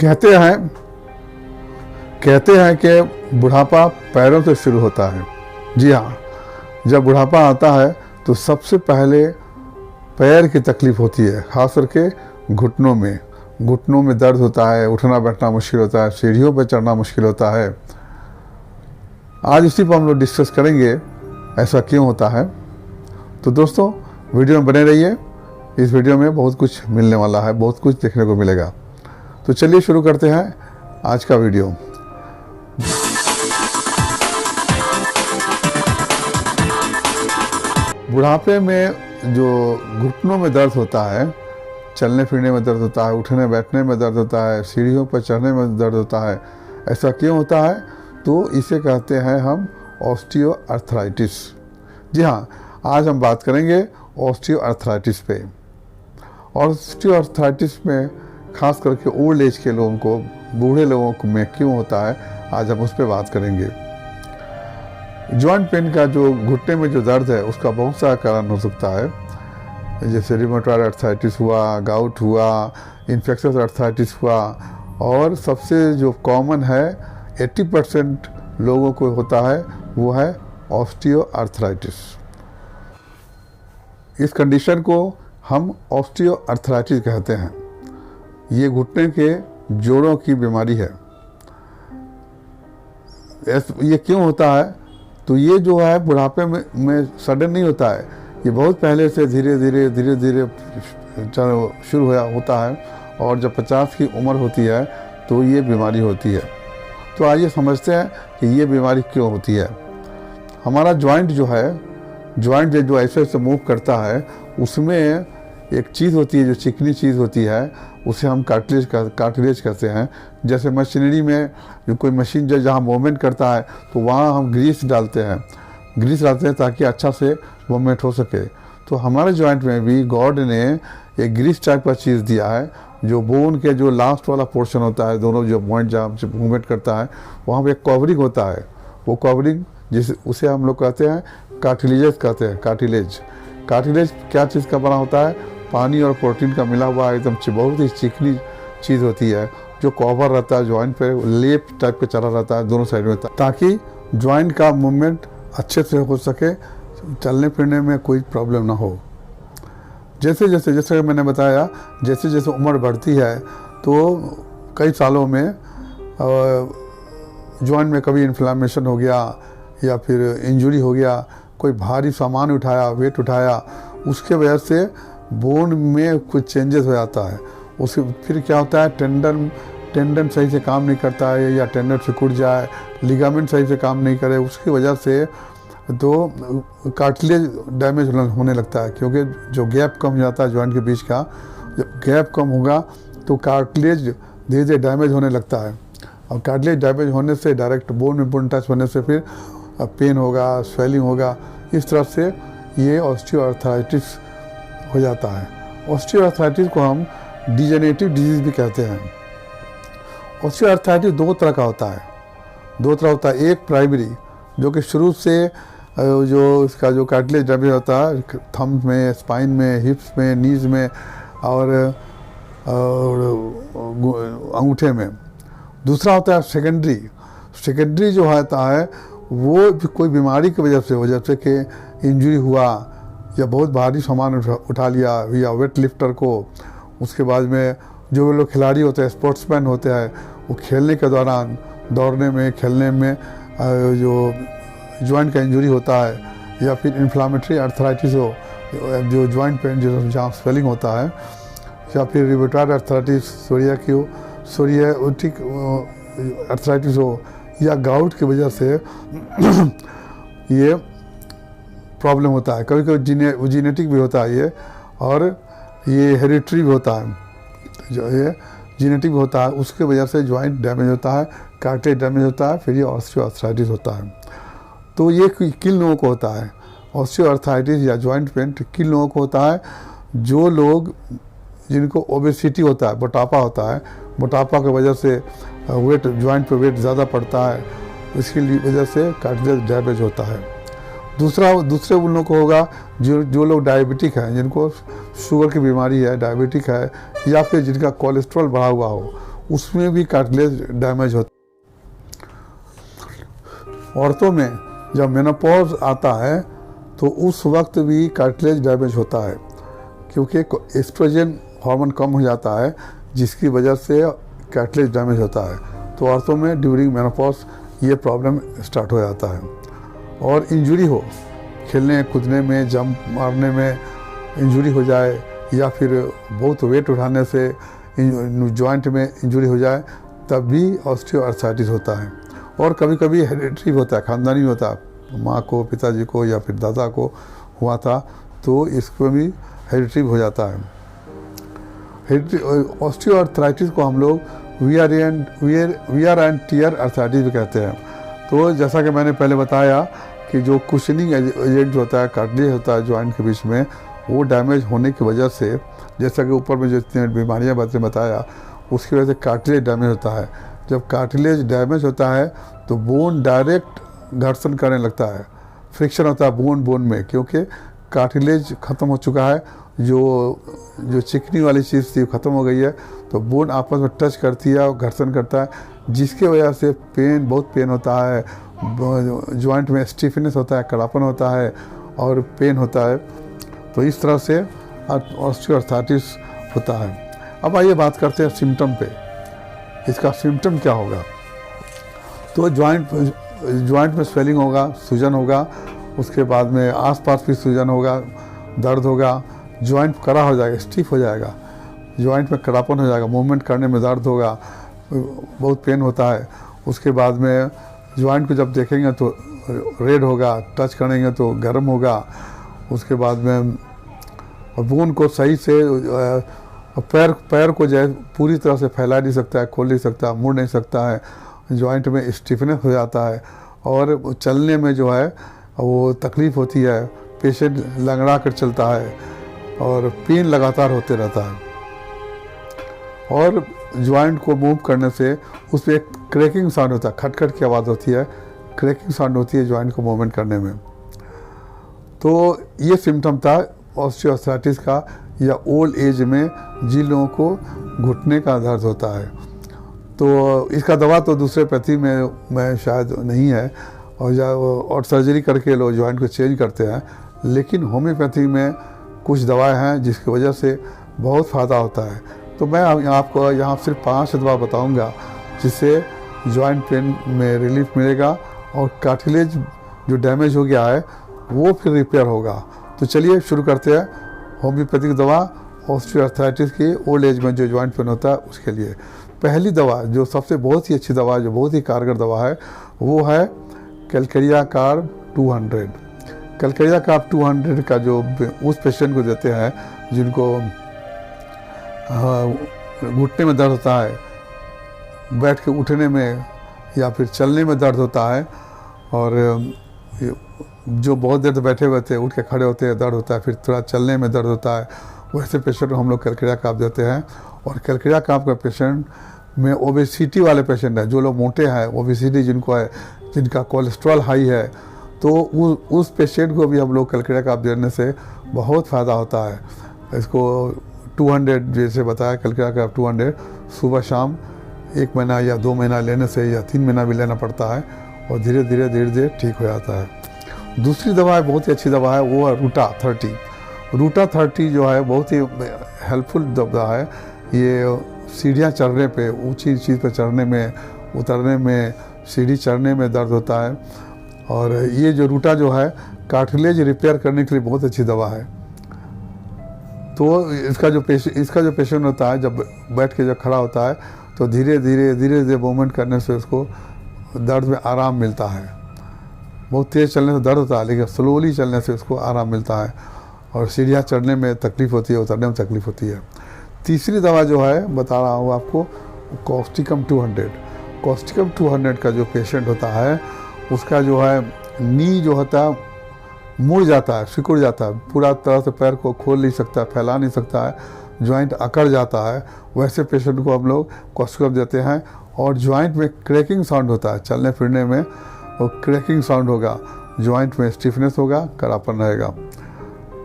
कहते हैं कि बुढ़ापा पैरों से शुरू होता है। जी हाँ, जब बुढ़ापा आता है तो सबसे पहले पैर की तकलीफ होती है, खास करके घुटनों में दर्द होता है, उठना बैठना मुश्किल होता है, सीढ़ियों पर चढ़ना मुश्किल होता है। आज इसी पर हम लोग डिस्कस करेंगे ऐसा क्यों होता है। तो दोस्तों वीडियो में बने रहिए, इस वीडियो में बहुत कुछ मिलने वाला है, बहुत कुछ देखने को मिलेगा। तो चलिए शुरू करते हैं आज का वीडियो। बुढ़ापे में जो घुटनों में दर्द होता है, चलने फिरने में दर्द होता है, उठने बैठने में दर्द होता है, सीढ़ियों पर चढ़ने में दर्द होता है, ऐसा क्यों होता है? तो इसे कहते हैं हम ऑस्टियोआर्थराइटिस। जी हाँ, आज हम बात करेंगे ऑस्टियोआर्थराइटिस पे। ऑस्टियोआर्थराइटिस में खास करके ओल्ड एज के लोगों को, बूढ़े लोगों को में क्यों होता है, आज हम उस पर बात करेंगे। जॉइंट पेन का जो घुटने में जो दर्द है उसका बहुत सारा कारण हो सकता है, जैसे रिमेटॉइड आर्थराइटिस हुआ, गाउट हुआ, इन्फेक्शियस आर्थराइटिस हुआ, और सबसे जो कॉमन है 80% लोगों को होता है वो है ऑस्टियोआर्थराइटिस। इस कंडीशन को हम ऑस्टियोआर्थराइटिस कहते हैं। ये घुटने के जोड़ों की बीमारी है। ये क्यों होता है? तो ये जो है बुढ़ापे में सडन नहीं होता है, ये बहुत पहले से धीरे धीरे शुरू होता है, और जब 50 की उम्र होती है तो ये बीमारी होती है। तो आइए समझते हैं कि ये बीमारी क्यों होती है। हमारा जॉइंट जो है, जॉइंट जो ऐसे मूव करता है, उसमें एक चीज़ होती है जो चिकनी चीज़ होती है, उसे हम कार्टिलेज कहते हैं। जैसे मशीनरी में जो कोई मशीन जहाँ मूवमेंट करता है तो वहाँ हम ग्रीस डालते हैं ताकि अच्छा से मूवमेंट हो सके। तो हमारे जॉइंट में भी गॉड ने एक ग्रीस टाइप का चीज़ दिया है, जो बोन के जो लास्ट वाला पोर्शन होता है, दोनों जो पॉइंट जहाँ से मूवमेंट करता है वहाँ पर एक कवरिंग होता है। वो कवरिंग उसे हम लोग कहते हैं कार्टिलेज कहते हैं। कार्टिलेज क्या चीज़ का बना होता है? पानी और प्रोटीन का मिला हुआ एकदम बहुत ही चिकनी चीज़ होती है, जो कवर रहता है जॉइंट पे, लेप टाइप के चला रहता है दोनों साइड में, ताकि जॉइंट का मूवमेंट अच्छे से हो सके, चलने फिरने में कोई प्रॉब्लम ना हो। जैसे मैंने बताया, जैसे जैसे उम्र बढ़ती है तो कई सालों में जॉइंट में कभी इन्फ्लामेशन हो गया या फिर इंजरी हो गया, कोई भारी सामान उठाया, वेट उठाया, उसके वजह से बोन में कुछ चेंजेस हो जाता है। उसके फिर क्या होता है, टेंडन सही से काम नहीं करता है, या टेंडन सिकुड़ जाए, लिगामेंट सही से काम नहीं करे, उसकी वजह से तो कार्टिलेज डैमेज होने लगता है। क्योंकि जो गैप कम हो जाता है जॉइंट के बीच का, जब गैप कम होगा तो कार्टिलेज धीरे धीरे डैमेज होने लगता है, और कार्टिलेज डैमेज होने से डायरेक्ट बोन में टच होने से फिर पेन होगा, स्वेलिंग होगा। इस तरह से ये ऑस्टियोआर्थराइटिस हो जाता है। ऑस्टियोआर्थराइटिस को हम डिजेनरेटिव डिजीज भी कहते हैं। ऑस्टियोआर्थराइटिस दो तरह का होता है। एक प्राइमरी, जो कि शुरू से जो इसका जो कार्टिलेज डैमेज होता है थंब में, स्पाइन में, हिप्स में, नीज में और अंगूठे में। दूसरा होता है सेकेंडरी जो होता है वो कोई बीमारी की वजह से हो, जैसे कि इंजरी हुआ या बहुत भारी सामान उठा लिया या वेट लिफ्टर को। उसके बाद में जो लोग खिलाड़ी होते हैं, स्पोर्ट्समैन होते हैं, वो खेलने के दौरान, दौड़ने में, खेलने में जो जॉइंट का इंजरी होता है, या फिर इन्फ्लामेटरी आर्थराइटिस हो, जो जॉइंट पेन जहाँ स्वेलिंग होता है, या फिर रिमेटॉइड आर्थराइटिस, सोरियाटिक आर्थराइटिस हो, या गाउट की वजह से ये प्रॉब्लम होता है। कभी कभी जीनेटिक भी होता है ये, और ये हेरिडिटरी भी होता है। जो ये जीनेटिक भी होता है, उसके वजह से जॉइंट डैमेज होता है, कार्टिलेज डैमेज होता है, फिर ये ऑस्टियोआर्थराइटिस होता है। तो ये किन लोगों को होता है ऑस्टियोआर्थराइटिस या जॉइंट पेन? किन लोगों को होता है? जो लोग जिनको ओबेसिटी होता है, मोटापा होता है, मोटापा की वजह से वेट, जॉइंट पे वेट ज़्यादा पड़ता है, इसकी वजह से कार्टिलेज डैमेज होता है। दूसरे उन लोगों को होगा जो लोग डायबिटिक हैं, जिनको शुगर की बीमारी है, डायबिटिक है, या फिर जिनका कोलेस्ट्रॉल बढ़ा हुआ हो, उसमें भी कार्टिलेज डैमेज होता है। औरतों में जब मेनोपॉज आता है तो उस वक्त भी कार्टिलेज डैमेज होता है, क्योंकि एस्ट्रोजन हार्मोन कम हो जाता है जिसकी वजह से कार्टिलेज डैमेज होता है। तो औरतों में ड्यूरिंग मेनोपॉज ये प्रॉब्लम स्टार्ट हो जाता है। और इंजरी हो, खेलने कूदने में, जंप मारने में इंजरी हो जाए, या फिर बहुत वेट उठाने से जॉइंट में इंजरी हो जाए, तब भी ऑस्टियोआर्थराइटिस होता है। और कभी कभी हेरिडिटरी होता है, ख़ानदानी होता है, माँ को, पिताजी को या फिर दादा को हुआ था तो इसको भी हेरिडिटरी हो जाता है। ऑस्टियोआर्थराइटिस को हम लोग वियर एंड टियर अर्थराइटिस भी कहते हैं। तो जैसा कि मैंने पहले बताया कि जो कुशनिंग एजेंट होता है, कार्टिलेज होता है जॉइंट के बीच में, वो डैमेज होने की वजह से, जैसा कि ऊपर में जो बीमारियाँ बताया, उसकी वजह से कार्टिलेज डैमेज होता है। जब कार्टिलेज डैमेज होता है तो बोन डायरेक्ट घर्षण करने लगता है, फ्रिक्शन होता है बोन में, क्योंकि कार्टिलेज ख़त्म हो चुका है, जो चिकनी वाली चीज़ थी ख़त्म हो गई है, तो बोन आपस में टच करती है और घर्षण करता है, जिसकी वजह से बहुत पेन होता है, जॉइंट में स्टिफनेस होता है, कड़ापन होता है और पेन होता है। तो इस तरह से ऑस्टियोआर्थराइटिस होता है। अब आइए बात करते हैं सिम्टम पे, इसका सिम्टम क्या होगा। तो जॉइंट में स्वेलिंग होगा, सूजन होगा, उसके बाद में आसपास भी सूजन होगा, दर्द होगा, जॉइंट कड़ा हो जाएगा, स्टिफ हो जाएगा, जॉइंट में कड़ापन हो जाएगा, मूवमेंट करने में दर्द होगा, बहुत पेन होता है। उसके बाद में जॉइंट को जब देखेंगे तो रेड होगा, टच करेंगे तो गर्म होगा। उसके बाद में बोन को सही से पैर को जो पूरी तरह से फैला नहीं सकता है, खोल नहीं सकता, मुड़ नहीं सकता है, जॉइंट में स्टिफनेस हो जाता है और चलने में जो है वो तकलीफ़ होती है, पेशेंट लंगड़ा कर चलता है और पेन लगातार होते रहता है। और जॉइंट को मूव करने से उसमें एक क्रैकिंग साउंड होता है, खटखट की आवाज़ होती है, क्रैकिंग साउंड होती है जॉइंट को मूवमेंट करने में। तो ये सिम्टम था ऑस्टियोआर्थराइटिस का, या ओल्ड एज में जिन लोगों को घुटने का दर्द होता है। तो इसका दवा तो दूसरे पद्धति में शायद नहीं है, और सर्जरी करके लोग जॉइंट को चेंज करते हैं, लेकिन होम्योपैथी में कुछ दवाएं हैं जिसकी वजह से बहुत फ़ायदा होता है। तो मैं आपको यहाँ सिर्फ 5 दवा बताऊँगा जिससे जॉइंट पेन में रिलीफ मिलेगा और कार्टिलेज जो डैमेज हो गया है वो फिर रिपेयर होगा। तो चलिए शुरू करते हैं होम्योपैथिक दवा ऑस्टियोआर्थराइटिस की, ओल्ड एज में जो जॉइंट पेन होता है उसके लिए। पहली दवा जो सबसे बहुत ही अच्छी दवा है, जो बहुत ही कारगर दवा है, वो है कैलकेरिया कार्ब 200। कैलकेरिया कार्ब 200 का जो उस पेशेंट को देते हैं जिनको घुटने में दर्द होता है, बैठ के उठने में या फिर चलने में दर्द होता है, और जो बहुत देर तक बैठे हुए थे उठ के खड़े होते हैं दर्द होता है, फिर थोड़ा चलने में दर्द होता है, वैसे पेशेंट को हम लोग कैलकेरिया कार्ब देते हैं। और कैलकेरिया कार्ब का पेशेंट में ओबेसिटी वाले पेशेंट हैं, जो लोग मोटे हैं, ओबेसिटी जिनको है, जिनका कोलेस्ट्रॉल हाई है, तो उस पेशेंट को भी हम लोग कैलकेरिया कार्ब देने से बहुत फ़ायदा होता है। इसको 200 जैसे बताया, कैलकेरिया कार्ब 200 सुबह शाम 1 महीना या 2 महीना लेने से, या 3 महीना भी लेना पड़ता है, और धीरे धीरे ठीक हो जाता है। दूसरी दवा है, बहुत ही अच्छी दवा है, वो है रूटा 30। रूटा 30 जो है बहुत ही हेल्पफुल दवा है। ये सीढ़ियाँ चढ़ने पे, ऊंची चीज़ पे चढ़ने में, उतरने में, सीढ़ी चढ़ने में दर्द होता है, और ये जो रूटा जो है कार्टिलेज रिपेयर करने के लिए बहुत अच्छी दवा है। तो इसका जो पेशेंट होता है, जब बैठ के जब खड़ा होता है तो धीरे धीरे मूवमेंट करने से उसको दर्द में आराम मिलता है। बहुत तेज़ चलने से दर्द होता है, लेकिन स्लोली चलने से उसको आराम मिलता है, और सीढ़ियाँ चढ़ने में तकलीफ़ होती है, उतरने में तकलीफ़ होती है। तीसरी दवा जो है बता रहा हूँ आपको, कॉस्टिकम 200। कॉस्टिकम 200 का जो पेशेंट होता है उसका जो है नी जो होता है मुड़ जाता है, सिकुड़ जाता है, पूरा तरह से पैर को खोल नहीं सकता, फैला नहीं सकता है, जॉइंट अकड़ जाता है, वैसे पेशेंट को हम लोग कॉस्टिकम देते हैं। और जॉइंट में क्रैकिंग साउंड होता है, चलने फिरने में और क्रैकिंग साउंड होगा, जॉइंट में स्टिफनेस होगा, कड़ापन रहेगा।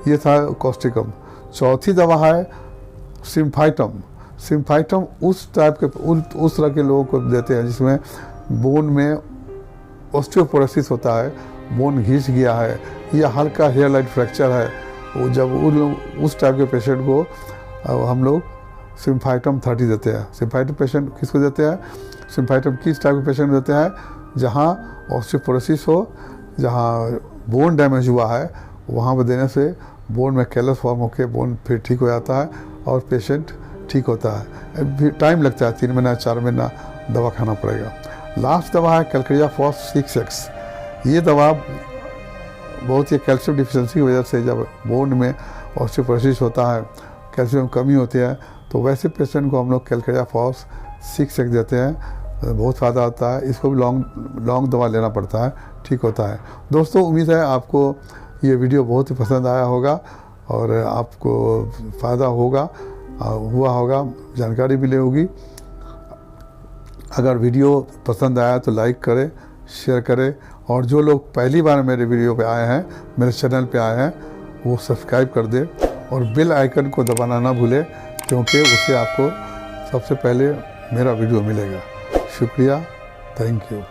ये था कॉस्टिकम। चौथी दवा है सिम्फाइटम। सिम्फाइटम उस टाइप के उस तरह के लोगों को देते हैं जिसमें बोन में ऑस्टियोपोरोसिस होता है, बोन घिस गया है या हल्का हेयर लाइन फ्रैक्चर है। वो जब उस टाइप के पेशेंट को हम लोग सिम्फाइटम 30 देते हैं। सिम्फाइटम पेशेंट किसको देते हैं? सिम्फाइटम किस टाइप के पेशेंट देते हैं? जहाँ ऑस्टियोपोरोसिस हो, जहाँ बोन डैमेज हुआ है, वहाँ पर देने से बोन में कैलस फॉर्म होकर बोन फिर ठीक हो जाता है और पेशेंट ठीक होता है। टाइम लगता है, 3 महीना 4 महीना दवा खाना पड़ेगा। लास्ट दवा है कैलकेरिया फॉस 6X। ये दवा बहुत ही कैल्शियम डिफिशिएंसी की वजह से जब बोन में ऑस्टियोपोरोसिस होता है, कैल्शियम कमी होती है, तो वैसे पेशेंट को हम लोग कैलकेरिया फॉस 6X देते हैं। बहुत फ़ायदा होता है। इसको भी लॉन्ग दवा लेना पड़ता है, ठीक होता है। दोस्तों, उम्मीद है आपको ये वीडियो बहुत ही पसंद आया होगा और आपको फ़ायदा हुआ होगा, जानकारी मिली होगी। अगर वीडियो पसंद आया तो लाइक करें, शेयर करें, और जो लोग पहली बार मेरे वीडियो पे आए हैं, मेरे चैनल पे आए हैं, वो सब्सक्राइब कर दें और बेल आइकन को दबाना ना भूलें, क्योंकि उससे आपको सबसे पहले मेरा वीडियो मिलेगा। शुक्रिया, थैंक यू।